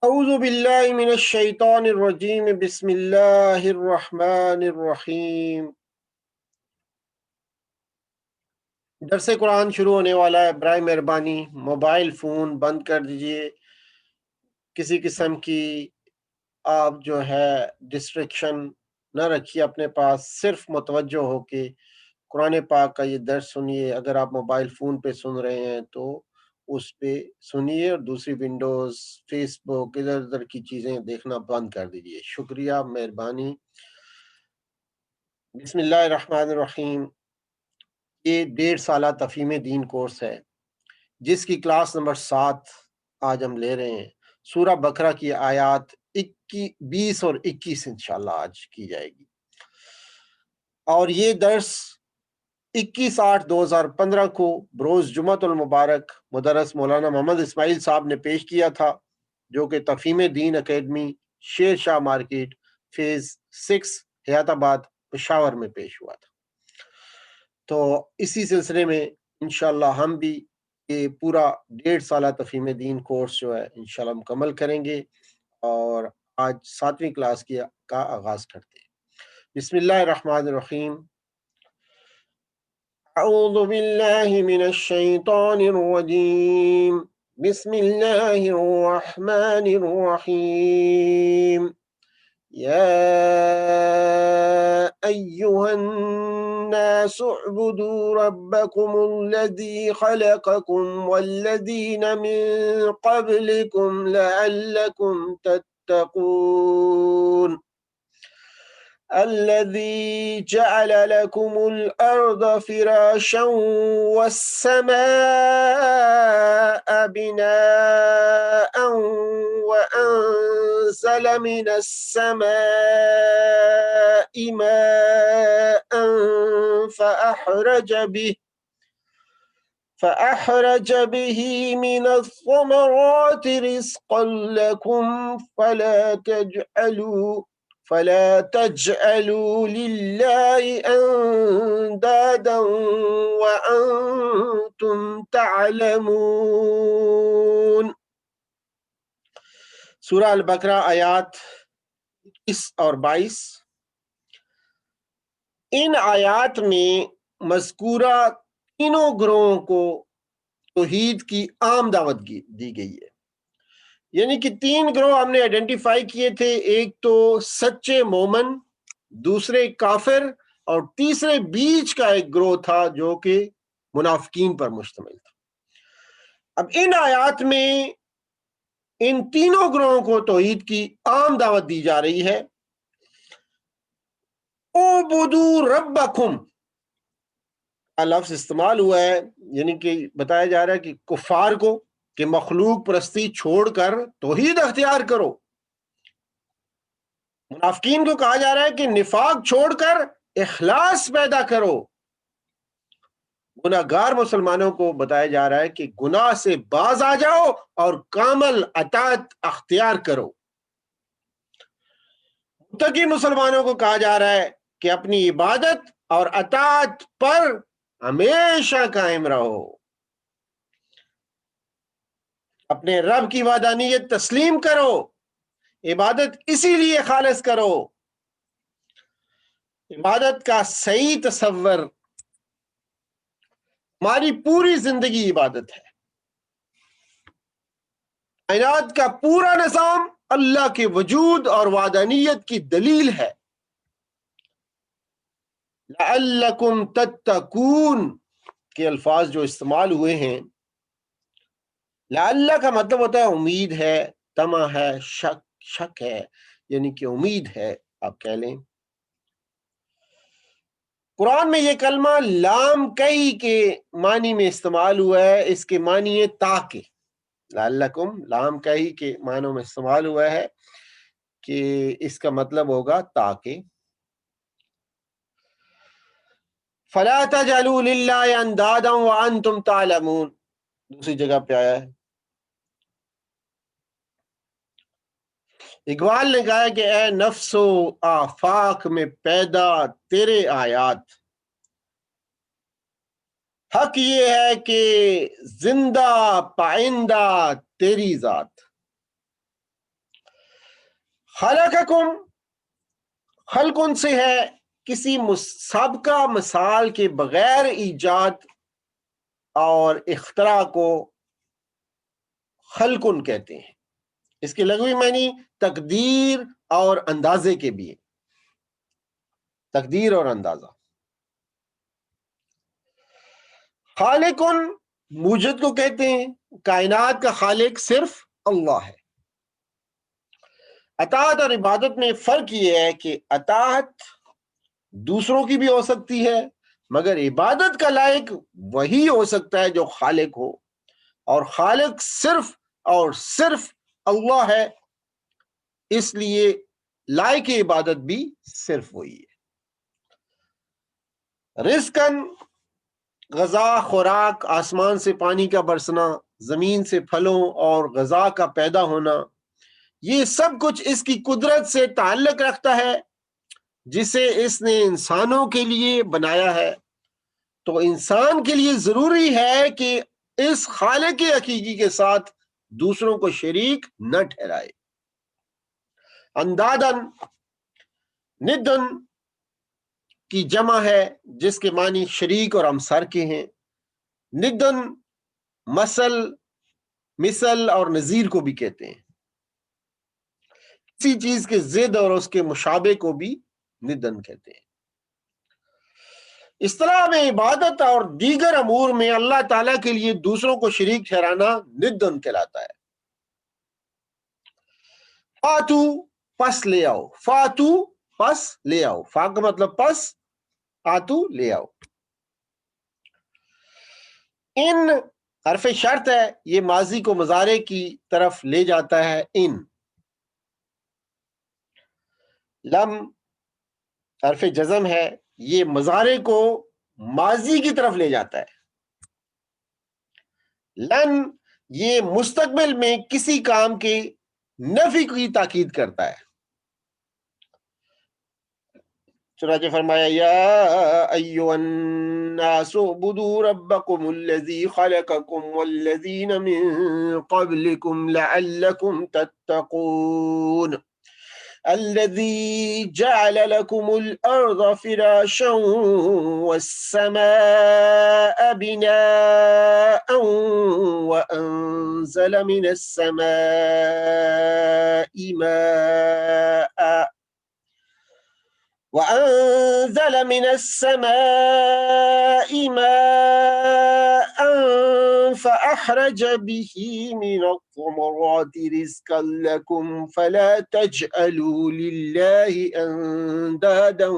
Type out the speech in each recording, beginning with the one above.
اعوذ باللہ من الشیطان الرجیم بسم اللہ الرحمن الرحیم۔ درس قرآن شروع ہونے والا ہے، برائے مہربانی موبائل فون بند کر دیجئے۔ کسی قسم کی آپ جو ہے ڈسٹریکشن نہ رکھیے اپنے پاس، صرف متوجہ ہو کے قرآن پاک کا یہ درس سنیے۔ اگر آپ موبائل فون پہ سن رہے ہیں تو اس پہ سنیے، اور دوسری ونڈوز، فیس بک، ادھر ادھر کی چیزیں دیکھنا بند کر دیجئے۔ شکریہ، مہربانی۔ بسم اللہ الرحمن الرحیم۔ یہ 1.5 سالہ تفہیم دین کورس ہے جس کی کلاس نمبر 7 آج ہم لے رہے ہیں۔ سورہ بقرہ کی آیات 20 اور 21 انشاءاللہ آج کی جائے گی، اور یہ درس 21/8/2015 کو بروز جمعۃ المبارک مدرس مولانا محمد اسماعیل صاحب نے پیش کیا تھا، جو کہ تفہیم دین academy, Sher Shah market, phase 6، حیات آباد، پشاور میں پیش ہوا تھا۔ تو اسی سلسلے میں انشاءاللہ ہم بھی یہ پورا 1.5 سالہ تفہیم دین کورس جو ہے انشاءاللہ مکمل کریں گے، اور آج 7ویں کلاس کا آغاز کرتے ہیں۔ بسم اللہ الرحمن الرحیم۔ اعوذ باللہ من الشیطان الرجیم، بسم اللہ الرحمن الرحیم۔ یا ایہا الناس اعبدوا ربکم الذی خلقکم والذین من قبلکم لعلکم تتقون الذي جعل لكم الأرض فراشا والسماء بناء وأنزل من السماء ماء فأحرج به من الثمرات رزقا لكم فلا تجعلوا لله اندادا وانتم تعلمون۔ سورہ البقرہ آیات 21 اور 22۔ ان آیات میں مذکورہ تینوں گروہوں کو توحید کی عام دعوت دی گئی ہے، یعنی کہ 3 گروہ ہم نے آئیڈینٹیفائی کیے تھے۔ ایک تو سچے مومن، دوسرے کافر، اور تیسرے بیچ کا ایک گروہ تھا جو کہ منافقین پر مشتمل تھا۔ اب ان آیات میں ان تینوں گروہوں کو توحید کی عام دعوت دی جا رہی ہے۔ اعبدوا ربکم کا لفظ استعمال ہوا ہے، یعنی کہ بتایا جا رہا ہے کہ کفار کو کہ مخلوق پرستی چھوڑ کر توحید اختیار کرو۔ منافقین کو کہا جا رہا ہے کہ نفاق چھوڑ کر اخلاص پیدا کرو۔ گناہگار مسلمانوں کو بتایا جا رہا ہے کہ گناہ سے باز آ جاؤ اور کامل اطاعت اختیار کرو۔ متقی مسلمانوں کو کہا جا رہا ہے کہ اپنی عبادت اور اطاعت پر ہمیشہ قائم رہو، اپنے رب کی وحدانیت تسلیم کرو، عبادت اسی لیے خالص کرو۔ عبادت کا صحیح تصور، ہماری پوری زندگی عبادت ہے۔ کائنات کا پورا نظام اللہ کے وجود اور وحدانیت کی دلیل ہے۔ لعلکم تتقون کے الفاظ جو استعمال ہوئے ہیں، لعل کا مطلب ہوتا ہے امید ہے، طمع ہے، شک ہے، یعنی کہ امید ہے آپ کہہ لیں۔ قرآن میں یہ کلمہ لام کئی کے معنی میں استعمال ہوا ہے، اس کے معنی ہے تاکہ۔ لعلکم لام کئی کے معنوں میں استعمال ہوا ہے کہ اس کا مطلب ہوگا تاکہ۔ فلا تجعلوا للہ اندادا وانتم تعلمون دوسری جگہ پہ آیا ہے۔ اقبال نے کہا کہ اے نفس و آفاق میں پیدا تیرے آیات، حق یہ ہے کہ زندہ پائندہ تیری ذات۔ خلقکم، خلقن سے ہے کسی سابقہ مثال کے بغیر ایجاد اور اختراع کو خلقن کہتے ہیں۔ اس کے لغوی معنی تقدیر اور اندازے کے بھی ہے، تقدیر اور اندازہ۔ خالقن موجد کو کہتے ہیں، کائنات کا خالق صرف اللہ ہے۔ اطاعت اور عبادت میں فرق یہ ہے کہ اطاعت دوسروں کی بھی ہو سکتی ہے، مگر عبادت کا لائق وہی ہو سکتا ہے جو خالق ہو، اور خالق صرف اور صرف اللہ ہے، اس لیے لائق عبادت بھی صرف وہی ہے۔ رزقن غذا، خوراک، آسمان سے پانی کا برسنا، زمین سے پھلوں اور غذا کا پیدا ہونا، یہ سب کچھ اس کی قدرت سے تعلق رکھتا ہے جسے اس نے انسانوں کے لیے بنایا ہے۔ تو انسان کے لیے ضروری ہے کہ اس خالق حقیقی کے ساتھ دوسروں کو شریک نہ ٹھہرائے۔ اندادن ندن کی جمع ہے جس کے معنی شریک اور ہمسر کے ہیں۔ ندن مثل اور نظیر کو بھی کہتے ہیں، کسی چیز کے ضد اور اس کے مشابہ کو بھی ندن کہتے ہیں۔ اصطلاح میں عبادت اور دیگر امور میں اللہ تعالیٰ کے لیے دوسروں کو شریک ٹھہرانا ندن کہلاتا ہے۔ فاتو پس لے آؤ، فاتو پس لے آؤ، فا کا مطلب پس، آتو لے آؤ۔ ان حرف شرط ہے، یہ ماضی کو مضارع کی طرف لے جاتا ہے۔ ان لم حرف جزم ہے، یہ مضارع کو ماضی کی طرف لے جاتا ہے۔ لن یہ مستقبل میں کسی کام کے نفی کی تاکید کرتا ہے۔ چنانچہ فرمایا یا ایھا الناس اعبدوا ربکم الذی خلقکم والذین من قبلکم لعلکم تتقون الذي جعل لكم الأرض فراشا والسماء بناء وأنزل من السماء ماء فأخرج به من الثمرات رزقا لكم فلا تجعلوا لله أندادا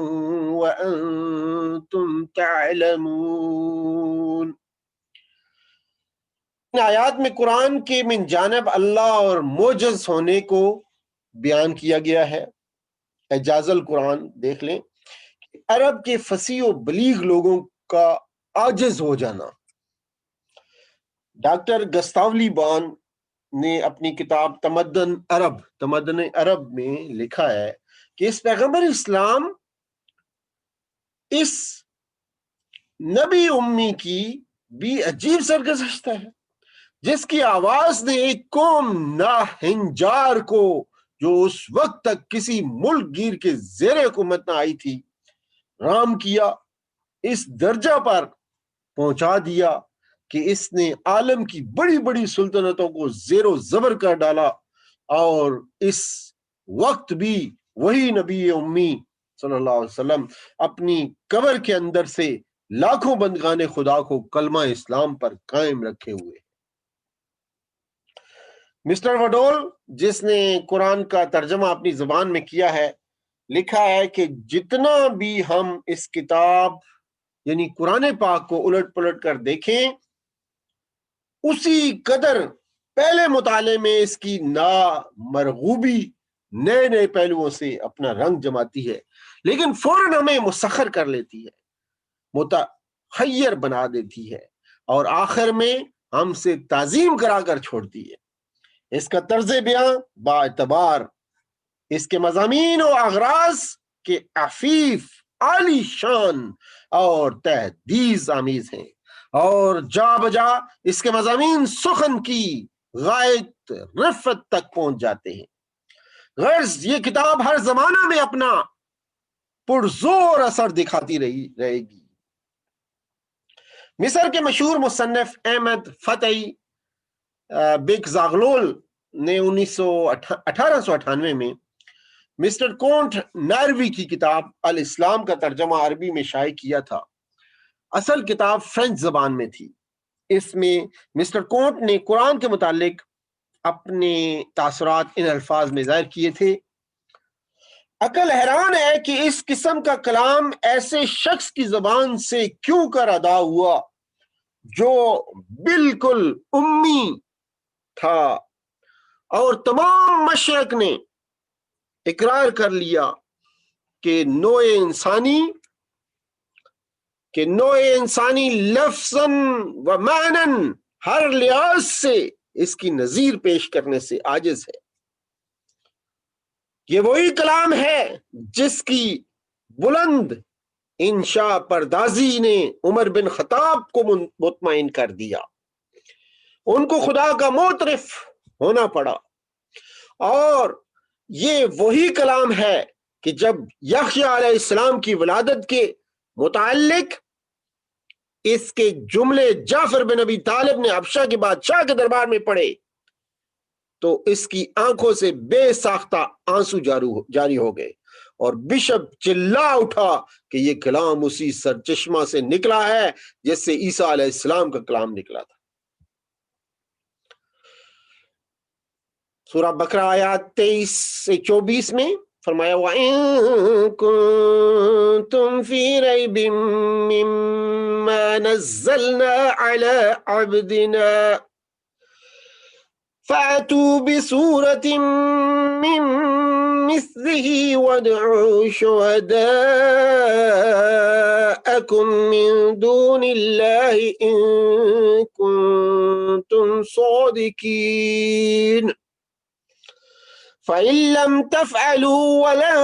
وأنتم تعلمون۔ ان آیات میں قرآن کے من جانب اللہ اور معجز ہونے کو بیان کیا گیا ہے۔ اعجاز القرآن دیکھ لیں، عرب کے فصیح و بلیغ لوگوں کا عاجز ہو جانا۔ ڈاکٹر گستاولی بان نے اپنی کتاب تمدن عرب میں لکھا ہے کہ اس پیغمبر اسلام اس نبی امی کی بھی عجیب سرگزشت ہے، جس کی آواز نے ایک قوم ناہنجار کو جو اس وقت تک کسی ملک گیر کے زیر حکومت نہ آئی تھی رام کیا، اس درجہ پر پہنچا دیا کہ اس نے عالم کی بڑی بڑی سلطنتوں کو زیر و زبر کر ڈالا، اور اس وقت بھی وہی نبی امی صلی اللہ علیہ وسلم اپنی قبر کے اندر سے لاکھوں بندگان خدا کو کلمہ اسلام پر قائم رکھے ہوئے۔ مسٹر وڈول جس نے قرآن کا ترجمہ اپنی زبان میں کیا ہے، لکھا ہے کہ جتنا بھی ہم اس کتاب یعنی قرآن پاک کو الٹ پلٹ کر دیکھیں، اسی قدر پہلے مطالعے میں اس کی نامرغوبی نئے نئے پہلوؤں سے اپنا رنگ جماتی ہے، لیکن فوراً ہمیں مسخر کر لیتی ہے، متحیر بنا دیتی ہے، اور آخر میں ہم سے تعظیم کرا کر چھوڑتی ہے۔ اس کا طرز بیان با اعتبار اس کے مضامین و اغراض کے عفیف، عالی شان اور تحدیث آمیز ہیں، اور جا بجا اس کے مضامین سخن کی غایت رفت تک پہنچ جاتے ہیں۔ غرض یہ کتاب ہر زمانہ میں اپنا پرزور اثر دکھاتی رہے گی۔ مصر کے مشہور مصنف احمد فتحی بیک زاغلول نے 1898 میں مسٹر کونٹ ناروی کی کتاب الاسلام کا ترجمہ عربی میں شائع کیا تھا۔ اصل کتاب فرینچ زبان میں تھی۔ اس میں مسٹر کونٹ نے قرآن کے متعلق اپنے تاثرات ان الفاظ میں ظاہر کیے تھے: عقل حیران ہے کہ اس قسم کا کلام ایسے شخص کی زبان سے کیوں کر ادا ہوا جو بالکل امی تھا، اور تمام مشرق نے اقرار کر لیا کہ نوع انسانی لفظاً و معناً ہر لحاظ سے اس کی نظیر پیش کرنے سے عاجز ہے۔ یہ وہی کلام ہے جس کی بلند انشاء پردازی نے عمر بن خطاب کو مطمئن کر دیا۔ ان کو خدا کا معترف ہونا پڑا، اور یہ وہی کلام ہے کہ جب یحییٰ علیہ السلام کی ولادت کے متعلق اس کے جملے جعفر بن ابی طالب نے حبشہ کے بادشاہ کے دربار میں پڑھے تو اس کی آنکھوں سے بے ساختہ آنسو جاری ہو گئے، اور بشپ چلا اٹھا کہ یہ کلام اسی سرچشمہ سے نکلا ہے جس سے عیسیٰ علیہ السلام کا کلام نکلا تھا۔ سورہ بقرہ آیات 23 سے 24 میں فرمایا وَإِن كُنتُمْ فِي رَيْبٍ مِّمَّا نَزَّلْنَا عَلَىٰ عَبْدِنَا فَأْتُوا بِسُورَةٍ مِّن مِّثْلِهِ وَادْعُوا شُهَدَاءَكُم مِّن دُونِ اللَّهِ إِن كُنتُمْ صَادِقِينَ فَإِن لَّمْ تَفْعَلُوا وَلَن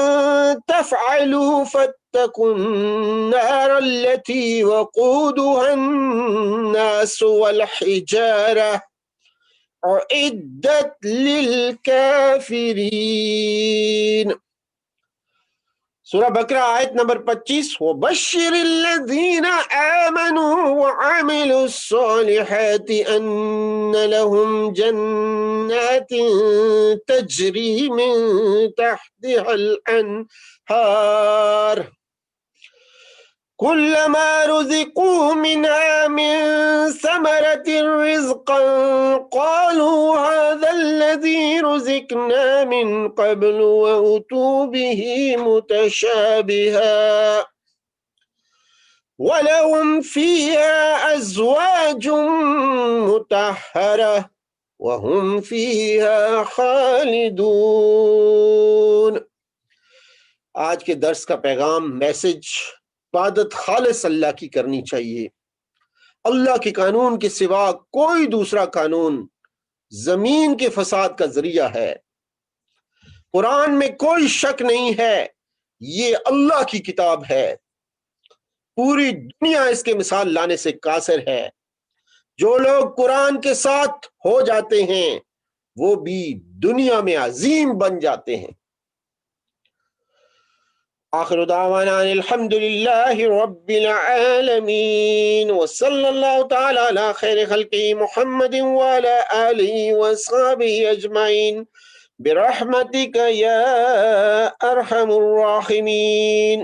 تَفْعَلُوا فَاتَّقُوا النَّارَ الَّتِي وَقُودُهَا النَّاسُ وَالْحِجَارَةُ أُعِدَّتْ لِلْكَافِرِينَ۔ سورہ بقرہ آیت نمبر 25 وَبَشِّرِ الَّذِينَ آمَنُوا وَعَمِلُوا الصَّالِحَاتِ أَنَّ لَهُمْ جَنَّاتٍ تَجْرِي مِن تَحْتِهَا الْأَنْهَارُ كُلَّمَا رُزِقُوا مِنْهَا مِن ثَمَرَةٍ رِزْقًا قَالُوا هَذَا الَّذِي رُزِقْنَا مِن قَبْلُ وَأُتُوا بِهِ مُتَشَابِهًا وَلَهُمْ فِيهَا أَزْوَاجٌ مُطَهَّرَةٌ وَهُمْ فِيهَا خَالِدُونَ۔ آج کے درس کا پیغام میسج عبادت خالص اللہ کی کرنی چاہیے۔ اللہ کے قانون کے سوا کوئی دوسرا قانون زمین کے فساد کا ذریعہ ہے۔ قرآن میں کوئی شک نہیں ہے، یہ اللہ کی کتاب ہے۔ پوری دنیا اس کے مثال لانے سے قاصر ہے۔ جو لوگ قرآن کے ساتھ ہو جاتے ہیں وہ بھی دنیا میں عظیم بن جاتے ہیں۔ آخر دعوانا الحمد للہ رب العالمین، وصلی اللہ تعالی علی خیر خلقہ محمد وعلی آلہ وصحبہ اجمعین برحمتک یا ارحم الراحمین۔